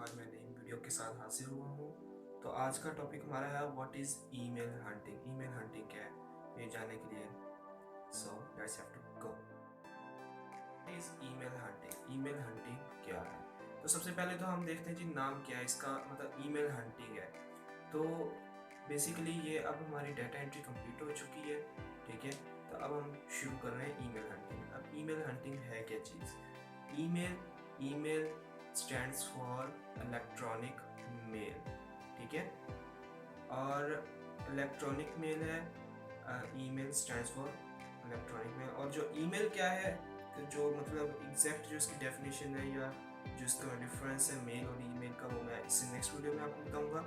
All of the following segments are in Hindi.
आज मैं नई वीडियो के साथ हाजिर हुआ हूँ। तो आज का टॉपिक हमारा है what is email hunting. Email hunting क्या है ये जानने के लिए so let's have to go. Is email hunting. Email hunting क्या है? तो सबसे पहले तो हम देखते हैं जी नाम क्या है इसका। मतलब ईमेल हंटिंग है तो बेसिकली ये अब हमारी डाटा एंट्री कंप्लीट हो चुकी है, ठीक है। तो अब हम शुरू कर रहे हैं ईमेल हंटिंग। अब ईमेल हंटिंग है क्या चीज़? Email email stands for electronic mail, ठीक है। और इलेक्ट्रॉनिक मेल है, email stands for electronic mail. और जो ईमेल क्या है, कि जो मतलब एग्जैक्ट जो इसकी डेफिनेशन है या जो इसका डिफरेंस है मेल और ईमेल का, वो मैं इससे नेक्स्ट वीडियो में आपको बताऊंगा।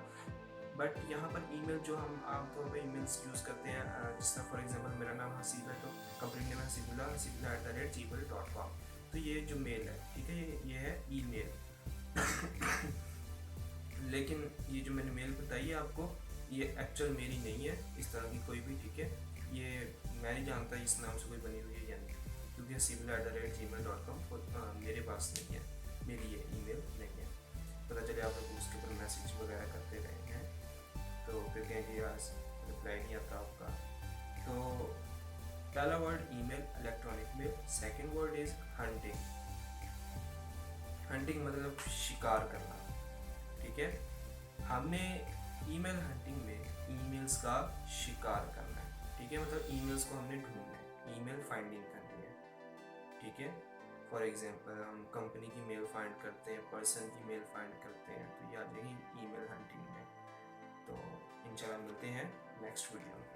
बट यहाँ पर ईमेल जो हम आमतौर पर ईमेल्स यूज़ करते हैं, जिस तरह फॉर एग्जांपल मेरा नाम हसीब है तो कंपनी नेम है hasibulla@gmail.com। तो ये जो मेल है, ठीक है, ये है ईमेल। लेकिन ये जो मैंने मेल बताई है आपको, ये एक्चुअल मेरी नहीं है इस तरह की कोई भी, ठीक है। ये मैं नहीं जानता इस नाम से कोई बनी हुई है या नहीं, क्योंकि hasibulla@gmail.com मेरे पास नहीं है, मेरी ये ईमेल नहीं है। पता चले आप लोग उसके ऊपर मैसेज वगैरह करते रहे हैं तो फिर कहें कि यार रिप्लाई नहीं आता आपका। तो पहला word email, electronic mail. Second word is hunting. Hunting मतलब शिकार करना, ठीक है। हमें ईमेल हंटिंग में ईमेल्स का शिकार करना है, ठीक है। मतलब ईमेल्स को हमने ढूंढना है, ईमेल फाइंडिंग करनी है, ठीक है। फॉर एग्जांपल हम कंपनी की मेल फाइंड करते हैं, पर्सन की मेल फाइंड करते हैं, तो ये आ जाएगी ईमेल हंटिंग में। तो इंशाल्लाह मिलते हैं नेक्स्ट वीडियो में।